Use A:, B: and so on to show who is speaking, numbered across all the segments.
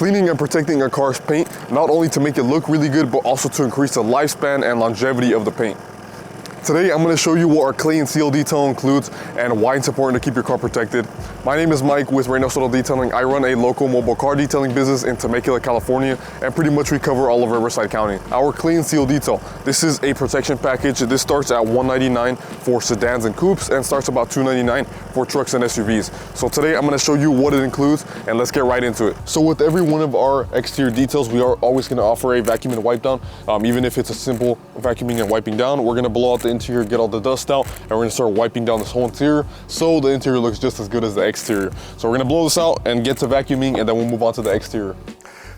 A: Cleaning and protecting a car's paint, not only to make it look really good, but also to increase the lifespan and longevity of the paint. Today, I'm going to show you what our clay and seal detail includes and why it's important to keep your car protected. My name is Mike with Reynoso Detailing. I run a local mobile car detailing business in Temecula, California, and pretty much we cover all of Riverside County. Our clay and seal detail, this is a protection package. This starts at $199 for sedans and coupes and starts about $299 for trucks and SUVs. So today, I'm going to show you what it includes and let's get right into it. So with every one of our exterior details, we are always going to offer a vacuum and wipe down. Even if it's a simple vacuuming and wiping down, we're going to blow out the interior, get all the dust out, and we're gonna start wiping down this whole interior so the interior looks just as good as the exterior. So we're gonna blow this out and get to vacuuming, and then we'll move on to the exterior.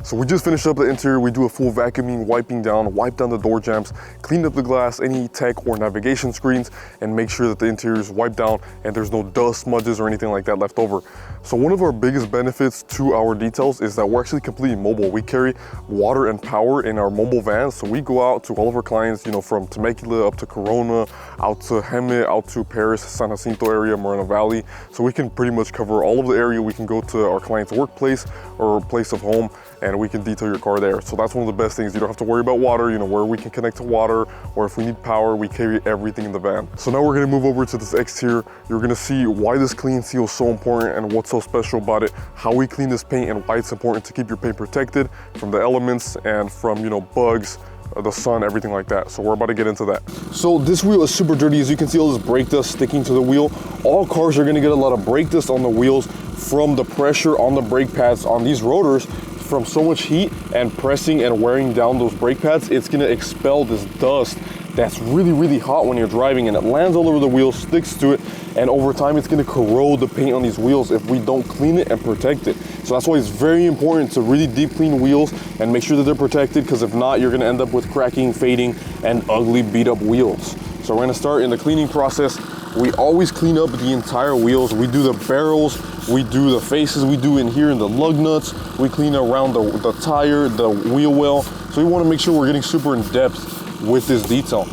A: So we just finished up the interior. We do a full vacuuming, wiping down, wipe down the door jambs, clean up the glass, any tech or navigation screens, and make sure that the interior is wiped down and there's no dust, smudges, or anything like that left over. So one of our biggest benefits to our details is that we're actually completely mobile. We carry water and power in our mobile vans. So we go out to all of our clients, from Temecula up to Corona, out to Hemet, out to Paris, San Jacinto area, Moreno Valley. So we can pretty much cover all of the area. We can go to our client's workplace or place of home, and we can detail your car there. So that's one of the best things. You don't have to worry about water, where we can connect to water, or if we need power, we carry everything in the van. So now we're gonna move over to this exterior. You're gonna see why this clean seal is so important and what's so special about it, how we clean this paint, and why it's important to keep your paint protected from the elements and from, bugs, the sun, everything like that. So we're about to get into that. So this wheel is super dirty. As you can see, all this brake dust sticking to the wheel. All cars are gonna get a lot of brake dust on the wheels from the pressure on the brake pads on these rotors. From so much heat and pressing and wearing down those brake pads, it's gonna expel this dust that's really, really hot when you're driving, and it lands all over the wheels, sticks to it, and over time it's gonna corrode the paint on these wheels if we don't clean it and protect it. So that's why it's very important to really deep clean wheels and make sure that they're protected, because if not, you're gonna end up with cracking, fading, and ugly beat up wheels. So we're gonna start in the cleaning process. We always clean up the entire wheels. We do the barrels, we do the faces, we do in here in the lug nuts, we clean around the tire, the wheel well. So we wanna make sure we're getting super in depth with this detail.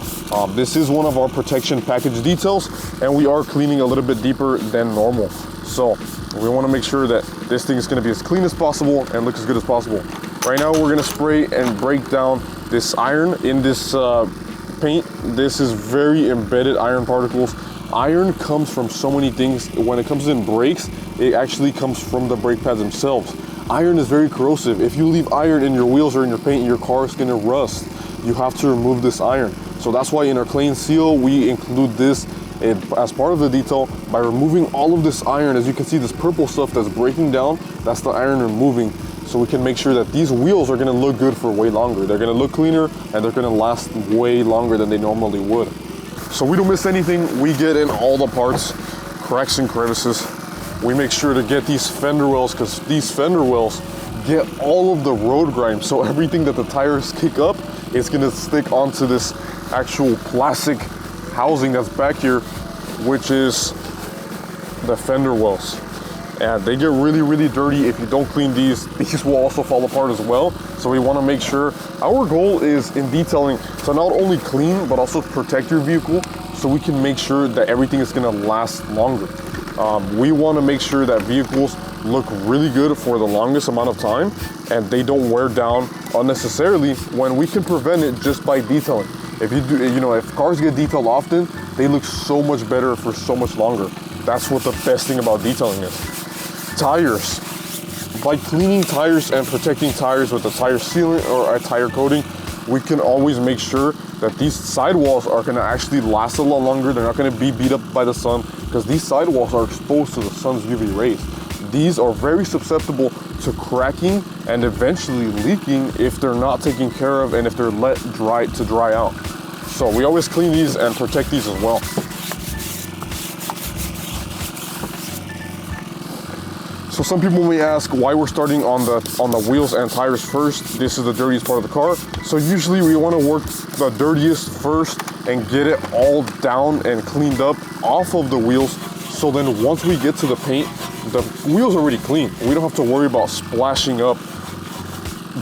A: This is one of our protection package details, and we are cleaning a little bit deeper than normal. So we wanna make sure that this thing is gonna be as clean as possible and look as good as possible. Right now we're gonna spray and break down this iron in this paint. This is very embedded iron particles. Iron comes from so many things. When it comes in brakes, it actually comes from the brake pads themselves. Iron is very corrosive. If you leave iron in your wheels or in your paint, your car is gonna rust. You have to remove this iron. So that's why in our clay and seal, we include this as part of the detail by removing all of this iron. As you can see, this purple stuff that's breaking down, that's the iron removing. So we can make sure that these wheels are gonna look good for way longer. They're gonna look cleaner and they're gonna last way longer than they normally would. So we don't miss anything. We get in all the parts, cracks and crevices. We make sure to get these fender wells, because these fender wells get all of the road grime. So everything that the tires kick up, it's gonna stick onto this actual plastic housing that's back here, which is the fender wells. And they get really, really dirty. If you don't clean these will also fall apart as well. So we wanna make sure, our goal is in detailing to not only clean, but also protect your vehicle so we can make sure that everything is gonna last longer. We wanna make sure that vehicles look really good for the longest amount of time and they don't wear down unnecessarily, when we can prevent it just by detailing. If you do, if cars get detailed often, they look so much better for so much longer. That's what the best thing about detailing is. Tires. By cleaning tires and protecting tires with a tire sealant or a tire coating, we can always make sure that these sidewalls are gonna actually last a lot longer. They're not gonna be beat up by the sun, because these sidewalls are exposed to the sun's UV rays. These are very susceptible to cracking and eventually leaking if they're not taken care of and if they're let dry out. So we always clean these and protect these as well. So some people may ask why we're starting on the wheels and tires first. This is the dirtiest part of the car. So usually we want to work the dirtiest first and get it all down and cleaned up off of the wheels. So then once we get to the paint, the wheel's already clean. We don't have to worry about splashing up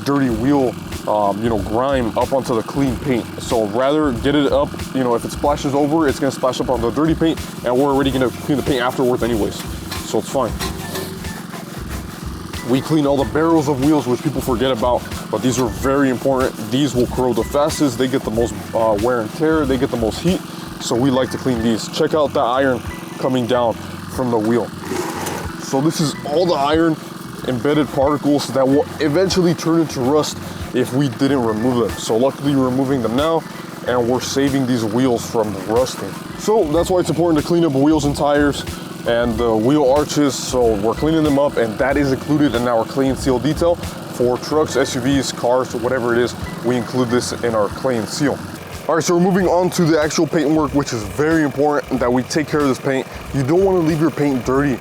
A: dirty wheel, grime up onto the clean paint. So rather get it up, if it splashes over, it's gonna splash up on the dirty paint, and we're already gonna clean the paint afterwards anyways. So it's fine. We clean all the barrels of wheels, which people forget about, but these are very important. These will corrode the fastest. They get the most wear and tear. They get the most heat. So we like to clean these. Check out the iron coming down from the wheel. So this is all the iron embedded particles that will eventually turn into rust if we didn't remove them. So luckily we're removing them now, and we're saving these wheels from rusting. So that's why it's important to clean up wheels and tires and the wheel arches. So we're cleaning them up, and that is included in our clay and seal detail. For trucks, SUVs, cars, whatever it is, we include this in our clay and seal. All right, so we're moving on to the actual paint work, which is very important that we take care of this paint. You don't want to leave your paint dirty.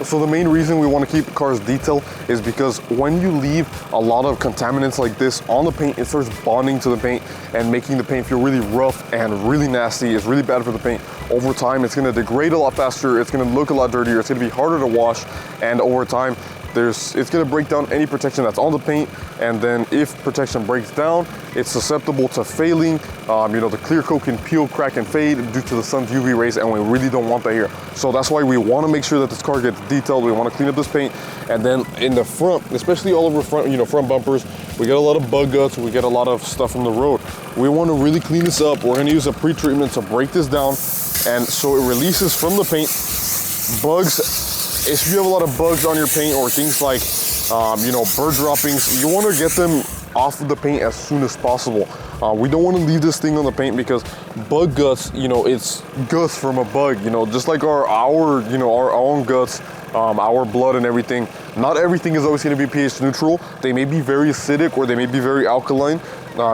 A: So the main reason we want to keep cars detailed is because when you leave a lot of contaminants like this on the paint, it starts bonding to the paint and making the paint feel really rough and really nasty. It's really bad for the paint. Over time, it's going to degrade a lot faster. It's going to look a lot dirtier. It's going to be harder to wash. And over time, it's going to break down any protection that's on the paint. And then if protection breaks down, it's susceptible to failing. The clear coat can peel, crack, and fade due to the sun's UV rays, and we really don't want that here. So that's why we want to make sure that this car gets detailed. We want to clean up this paint. And then in the front, especially all over front bumpers, we get a lot of bug guts. We get a lot of stuff from the road. We want to really clean this up. We're going to use a pre-treatment to break this down. And so it releases from the paint bugs. If you have a lot of bugs on your paint or things like, bird droppings, you want to get them off of the paint as soon as possible. We don't want to leave this thing on the paint because bug guts, it's guts from a bug, just like our own guts, our blood and everything. Not everything is always going to be pH neutral. They may be very acidic or they may be very alkaline.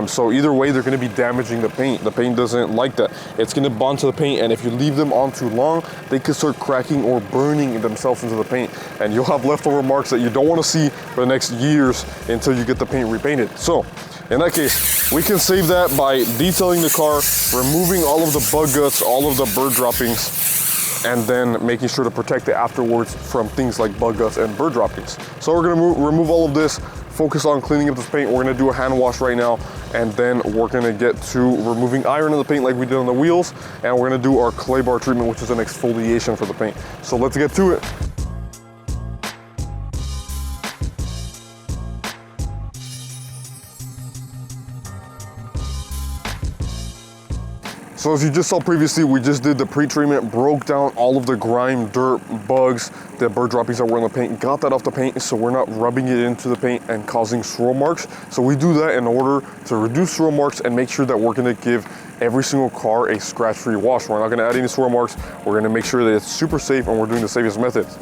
A: So either way, they're going to be damaging the paint. The paint doesn't like that. It's going to bond to the paint, and if you leave them on too long, they could start cracking or burning themselves into the paint, and you'll have leftover marks that you don't want to see for the next years until you get the paint repainted. So in that case, we can save that by detailing the car, removing all of the bug guts, all of the bird droppings, and then making sure to protect it afterwards from things like bug guts and bird droppings. So we're going to remove all of this, focus on cleaning up this paint. We're going to do a hand wash right now, and then we're going to get to removing iron in the paint like we did on the wheels, and we're going to do our clay bar treatment, which is an exfoliation for the paint. So let's get to it. So as you just saw previously, we just did the pre-treatment, broke down all of the grime, dirt, bugs, the bird droppings that were in the paint, got that off the paint so we're not rubbing it into the paint and causing swirl marks. So we do that in order to reduce swirl marks and make sure that we're gonna give every single car a scratch-free wash. We're not gonna add any swirl marks. We're gonna make sure that it's super safe and we're doing the safest methods.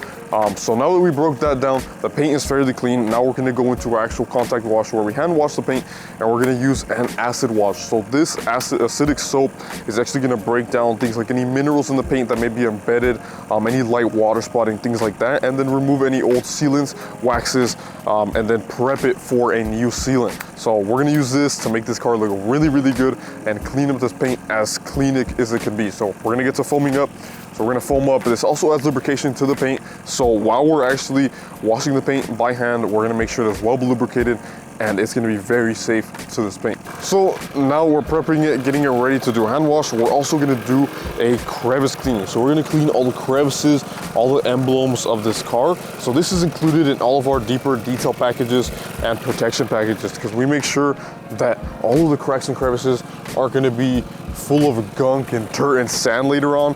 A: So now that we broke that down, the paint is fairly clean. Now we're gonna go into our actual contact wash where we hand wash the paint, and we're gonna use an acid wash. So this acidic soap is actually gonna break down things like any minerals in the paint that may be embedded, any light water spotting, things like that, and then remove any old sealants, waxes, and then prep it for a new sealant. So we're gonna use this to make this car look really, really good and clean up this paint as clean as it can be. So we're gonna get to foaming up. So we're gonna foam up. This also adds lubrication to the paint. So while we're actually washing the paint by hand, we're gonna make sure that it's well lubricated, and it's gonna be very safe to this paint. So now we're prepping it, getting it ready to do a hand wash. We're also gonna do a crevice cleaning. So we're gonna clean all the crevices, all the emblems of this car. So this is included in all of our deeper detail packages and protection packages, because we make sure that all of the cracks and crevices are gonna be full of gunk and dirt and sand later on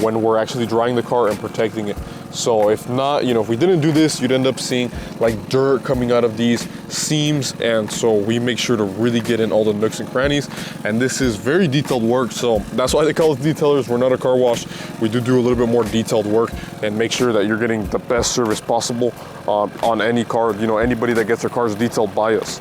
A: when we're actually drying the car and protecting it. So if not, if we didn't do this, you'd end up seeing like dirt coming out of these seams. And so we make sure to really get in all the nooks and crannies. And this is very detailed work. So that's why they call us detailers. We're not a car wash. We do a little bit more detailed work and make sure that you're getting the best service possible on any car, anybody that gets their cars detailed by us.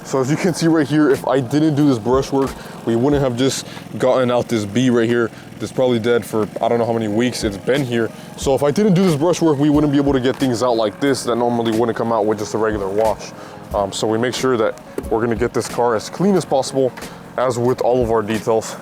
A: So as you can see right here, if I didn't do this brush work, we wouldn't have just gotten out this bee right here. It's probably dead for I don't know how many weeks it's been here. So if I didn't do this brush work, we wouldn't be able to get things out like this that normally wouldn't come out with just a regular wash. So we make sure that we're gonna get this car as clean as possible, as with all of our details.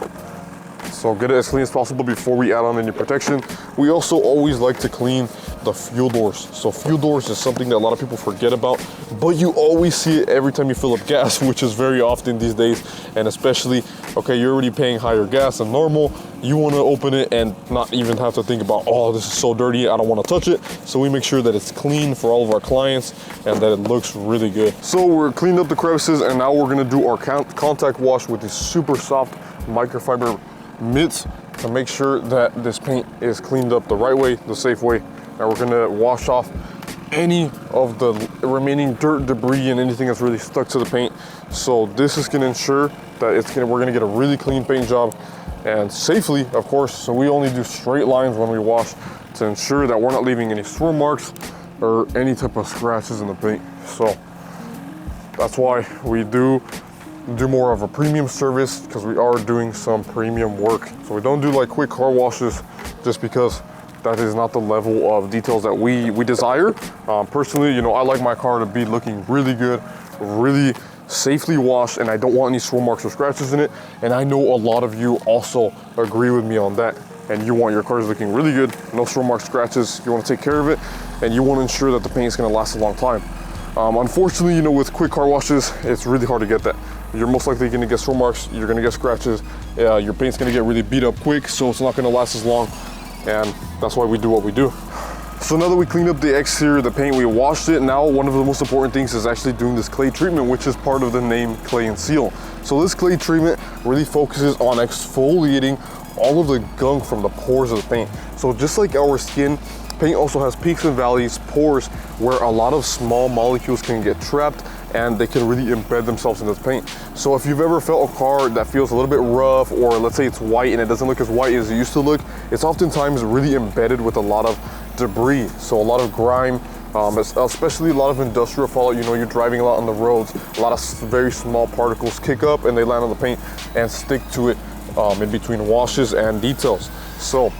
A: So get it as clean as possible before we add on any protection. We also always like to clean the fuel doors. So fuel doors is something that a lot of people forget about, but you always see it every time you fill up gas, which is very often these days. And especially, okay, you're already paying higher gas than normal. You want to open it and not even have to think about, oh, this is so dirty, I don't want to touch it. So we make sure that it's clean for all of our clients and that it looks really good. So we're cleaned up the crevices, and now we're going to do our contact wash with these super soft microfiber mitts to make sure that this paint is cleaned up the right way, the safe way. And we're gonna wash off any of the remaining dirt, debris, and anything that's really stuck to the paint. So this is gonna ensure that we're gonna get a really clean paint job, and safely, of course. So we only do straight lines when we wash to ensure that we're not leaving any swirl marks or any type of scratches in the paint. So that's why we do more of a premium service, because we are doing some premium work. So we don't do like quick car washes just because that is not the level of details that we desire. Personally, you know, I like my car to be looking really good, really safely washed, and I don't want any swirl marks or scratches in it. And I know a lot of you also agree with me on that. And you want your cars looking really good, no swirl marks, scratches. You want to take care of it, and you want to ensure that the paint is going to last a long time. Unfortunately, you know, with quick car washes, it's really hard to get that. You're most likely going to get swirl marks, you're going to get scratches, your paint's going to get really beat up quick, so it's not going to last as long, and that's why we do what we do. So now that we cleaned up the exterior, the paint, we washed it, now one of the most important things is actually doing this clay treatment, which is part of the name Clay and Seal. So this clay treatment really focuses on exfoliating all of the gunk from the pores of the paint. So just like our skin, paint also has peaks and valleys, pores, where a lot of small molecules can get trapped and they can really embed themselves in this paint. So if you've ever felt a car that feels a little bit rough, or let's say it's white and it doesn't look as white as it used to look, it's oftentimes really embedded with a lot of debris. So a lot of grime, especially a lot of industrial fallout. You know, you're driving a lot on the roads, a lot of very small particles kick up and they land on the paint and stick to it in between washes and details. So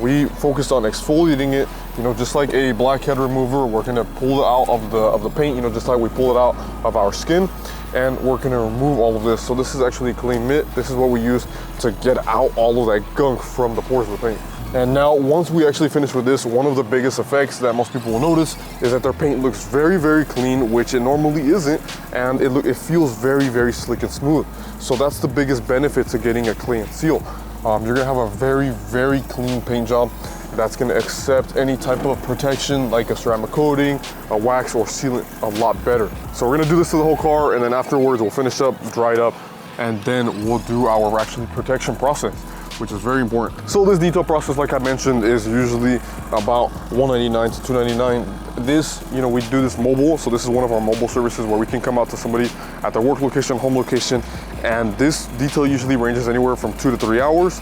A: we focused on exfoliating it, you know, just like a blackhead remover. We're gonna pull it out of the paint, you know, just like we pull it out of our skin, and we're gonna remove all of this. So this is actually a clean mitt. This is what we use to get out all of that gunk from the pores of the paint. And now, once we actually finish with this, one of the biggest effects that most people will notice is that their paint looks very, very clean, which it normally isn't, and it feels very, very slick and smooth. So that's the biggest benefit to getting a Clay and Seal. You're gonna have a very, very clean paint job that's gonna accept any type of protection like a ceramic coating, a wax, or sealant a lot better. So we're gonna do this to the whole car, and then afterwards we'll finish up, dry it up, and then we'll do our actually protection process, which is very important. So this detail process, like I mentioned, is usually about $199 to $299. This, you know, we do this mobile, so this is one of our mobile services where we can come out to somebody at their work location, home location, and this detail usually ranges anywhere from 2 to 3 hours,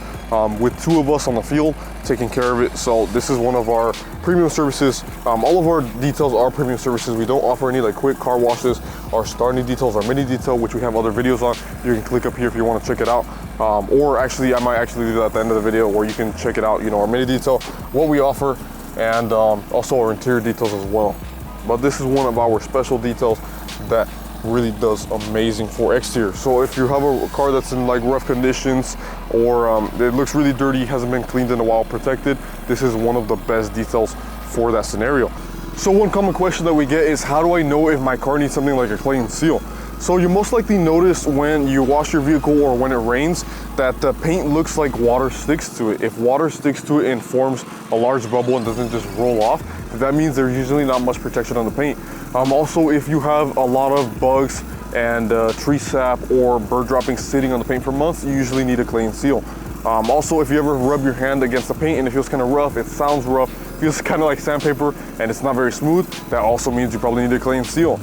A: with 2 of us on the field taking care of it. So this is one of our premium services. All of our details are premium services. We don't offer any like quick car washes. Our starting details, our mini detail, which we have other videos on. You can click up here if you want to check it out. Or actually, I might actually do that at the end of the video where you can check it out, you know, our mini detail, what we offer, and also our interior details as well. But this is one of our special details that really does amazing for exterior. So if you have a car that's in like rough conditions, or it looks really dirty, hasn't been cleaned in a while, protected, this is one of the best details for that scenario. So one common question that we get is, how do I know if my car needs something like a Clay and Seal? So you most likely notice when you wash your vehicle or when it rains that the paint looks like water sticks to it. If water sticks to it and forms a large bubble and doesn't just roll off, that means there's usually not much protection on the paint. Also, if you have a lot of bugs and tree sap or bird droppings sitting on the paint for months, you usually need a Clay and Seal. Also, if you ever rub your hand against the paint and it feels kind of rough, it sounds rough, feels kind of like sandpaper, and it's not very smooth, that also means you probably need a Clay and Seal.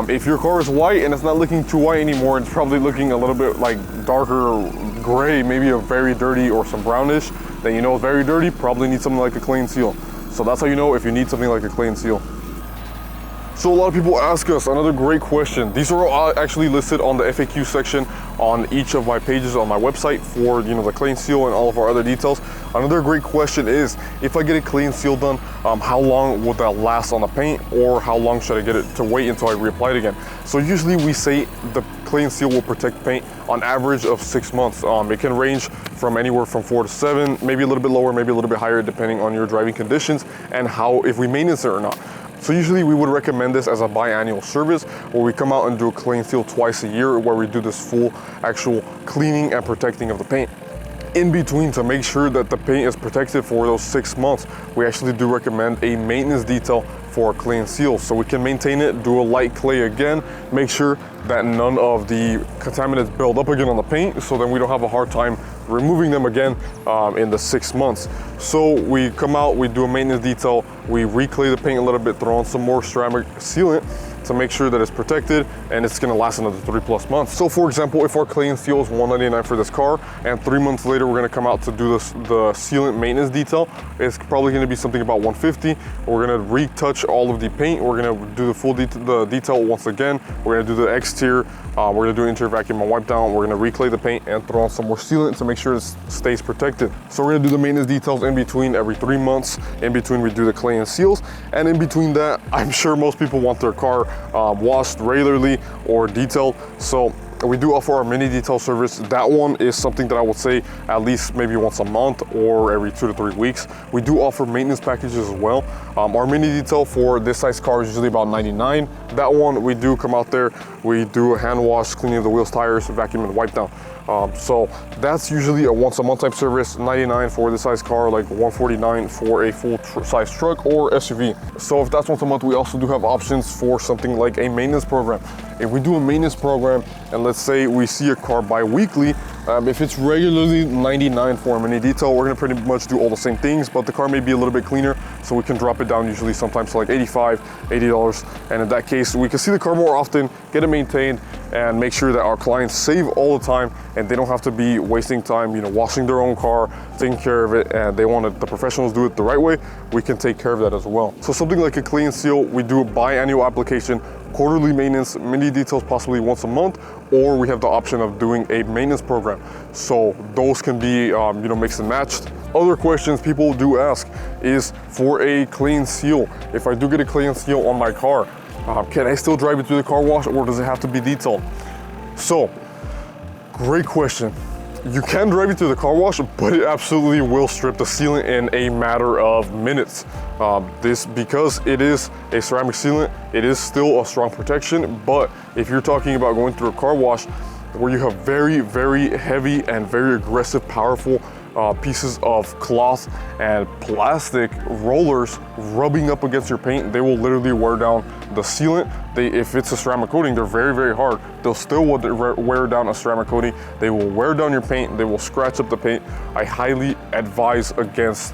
A: If your car is white and it's not looking too white anymore, it's probably looking a little bit like darker gray, maybe a very dirty or some brownish, then you know it's very dirty, probably need something like a Clay and Seal. So that's how you know if you need something like a Clay and Seal. So a lot of people ask us, another great question. These are all actually listed on the FAQ section on each of my pages on my website for, you know, the clay and seal and all of our other details. Another great question is, if I get a clay and seal done, how long would that last on the paint, or how long should I get it to wait until I reapply it again? So usually we say the clay and seal will protect paint on average of 6 months. It can range from anywhere from 4 to 7, maybe a little bit lower, maybe a little bit higher, depending on your driving conditions and how, if we maintenance it or not. So usually we would recommend this as a biannual service, where we come out and do a clay and seal twice a year, where we do this full actual cleaning and protecting of the paint. In between, to make sure that the paint is protected for those 6 months, we actually do recommend a maintenance detail for clay and seal. So we can maintain it, do a light clay again, make sure that none of the contaminants build up again on the paint, so then we don't have a hard time removing them again in the 6 months. So we come out, we do a maintenance detail, we reclay the paint a little bit, throw on some more ceramic sealant to make sure that it's protected and it's gonna last another 3+ months. So for example, if our clay and seal is $199 for this car, and 3 months later we're gonna come out to do the sealant maintenance detail, it's probably gonna be something about $150. We're gonna retouch all of the paint, we're gonna do the full detail once again, we're gonna do the exterior, we're gonna do interior vacuum and wipe down, we're gonna reclay the paint and throw on some more sealant to make sure it stays protected. So we're gonna do the maintenance details in between every 3 months. In between we do the clay and seals, and in between that, I'm sure most people want their car washed regularly or detailed. So we do offer our mini detail service. That one is something that I would say at least maybe once a month or every 2 to 3 weeks. We do offer maintenance packages as well. Our mini detail for this size car is usually about $99. That one, we do come out there, we do a hand wash, cleaning of the wheels, tires, vacuum and wipe down. So that's usually a once a month type service, $99 for this size car, like $149 for a full size truck or SUV. So if that's once a month, we also do have options for something like a maintenance program. If we do a maintenance program, and let's say we see a car bi-weekly, if it's regularly $99 for a mini detail, we're gonna pretty much do all the same things, but the car may be a little bit cleaner, so we can drop it down usually sometimes to like $85, $80. And in that case, we can see the car more often, get it maintained, and make sure that our clients save all the time and they don't have to be wasting time, you know, washing their own car, taking care of it, and they want the professionals do it the right way. We can take care of that as well. So something like a clay and seal, we do a biannual application, quarterly maintenance, mini details possibly once a month, or we have the option of doing a maintenance program. So those can be, you know, mixed and matched. Other questions people do ask is for a clay and seal. If I do get a clay and seal on my car, can I still drive it through the car wash, or does it have to be detailed? So, great question. You can drive it through the car wash, but it absolutely will strip the sealant in a matter of minutes. This, because it is a ceramic sealant, it is still a strong protection, but if you're talking about going through a car wash where you have very, very heavy and very aggressive, powerful pieces of cloth and plastic rollers rubbing up against your paint, they will literally wear down the sealant. If it's a ceramic coating, they're very, very hard. They'll still wear down a ceramic coating. They will wear down your paint. They will scratch up the paint. I highly advise against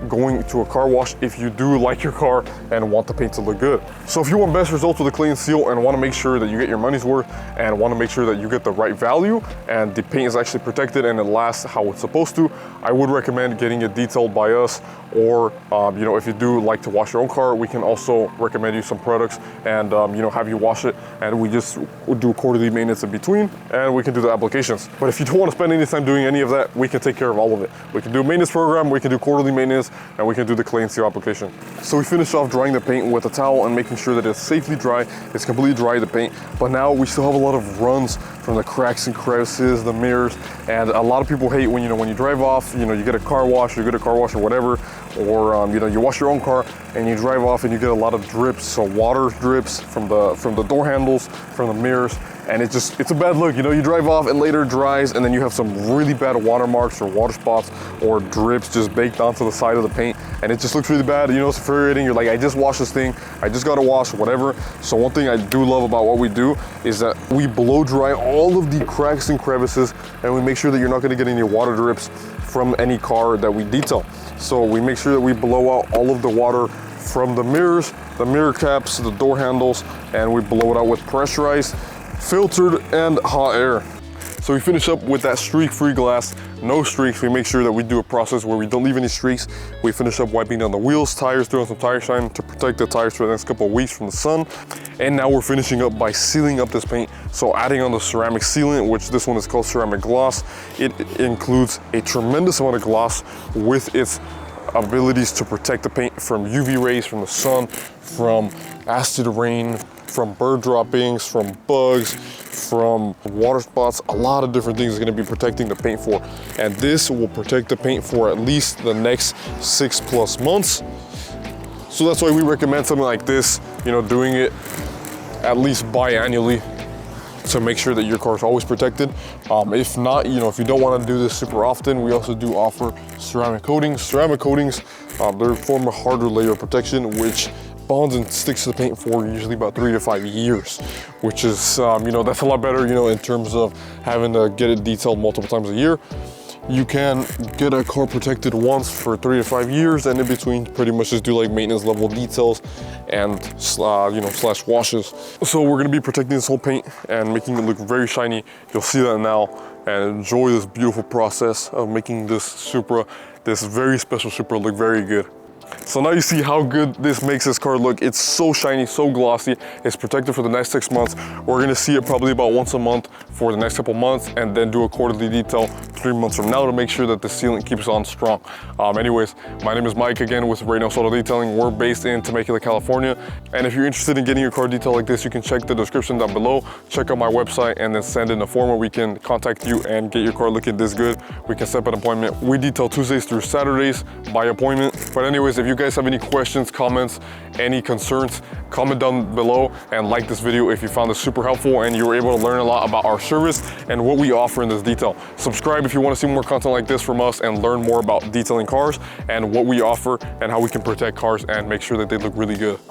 A: going to a car wash if you do like your car and want the paint to look good. So if you want best results with a clay and seal and want to make sure that you get your money's worth and want to make sure that you get the right value and the paint is actually protected and it lasts how it's supposed to, I would recommend getting it detailed by us, or you know, if you do like to wash your own car, we can also recommend you some products and you know, have you wash it, and we just do quarterly maintenance in between, and we can do the applications. But if you don't want to spend any time doing any of that, we can take care of all of it. We can do a maintenance program, we can do quarterly maintenance, and we can do the clay and seal application. So we finished off drying the paint with a towel and making sure that it's safely dry. It's completely dry, the paint, but now we still have a lot of runs from the cracks and crevices, the mirrors, and a lot of people hate when, you know, when you drive off, you know, you get a car wash, you get a car wash or whatever, or you know, you wash your own car and you drive off and you get a lot of drips, so water drips from the door handles, from the mirrors, and it's a bad look. You know, you drive off and later it dries, and then you have some really bad watermarks or water spots or drips just baked onto the side of the paint, and it just looks really bad. You know, it's infuriating. You're like, I just washed this thing, I just got to wash, whatever. So one thing I do love about what we do is that we blow dry all of the cracks and crevices, and we make sure that you're not going to get any water drips from any car that we detail. So we make sure that we blow out all of the water from the mirrors, the mirror caps, the door handles, and we blow it out with pressurized, filtered, and hot air. So we finish up with that streak-free glass, no streaks. We make sure that we do a process where we don't leave any streaks. We finish up wiping down the wheels, tires, throwing some tire shine to protect the tires for the next couple of weeks from the sun. And now we're finishing up by sealing up this paint. So adding on the ceramic sealant, which this one is called ceramic gloss. It includes a tremendous amount of gloss with its abilities to protect the paint from UV rays, from the sun, from acid rain, from bird droppings, from bugs, from water spots. A lot of different things is gonna be protecting the paint for. And this will protect the paint for at least the next 6+ months. So that's why we recommend something like this, you know, doing it at least biannually to make sure that your car is always protected. If not, you know, if you don't want to do this super often, we also do offer ceramic coatings. Ceramic coatings, they form a harder layer of protection, which bonds and sticks to the paint for usually about 3 to 5 years, which is, you know, that's a lot better, you know, in terms of having to get it detailed multiple times a year. You can get a car protected once for 3 to 5 years, and in between pretty much just do like maintenance level details and you know, slash washes. So we're gonna be protecting this whole paint and making it look very shiny. You'll see that now, and enjoy this beautiful process of making this Supra, this very special Supra, look very good. So now you see how good this makes this car look. It's so shiny, so glossy. It's protected for the next 6 months. We're gonna see it probably about once a month for the next couple months, and then do a quarterly detail 3 months from now to make sure that the sealant keeps on strong. Anyways, my name is Mike again with Reynoso Auto Detailing. We're based in Temecula, California. And if you're interested in getting your car detailed like this, you can check the description down below. Check out my website and then send in a form where we can contact you and get your car looking this good. We can set up an appointment. We detail Tuesdays through Saturdays by appointment. But anyways, if you guys have any questions, comments, any concerns, comment down below and like this video if you found this super helpful and you were able to learn a lot about our service and what we offer in this detail. Subscribe if you want to see more content like this from us and learn more about detailing cars and what we offer and how we can protect cars and make sure that they look really good.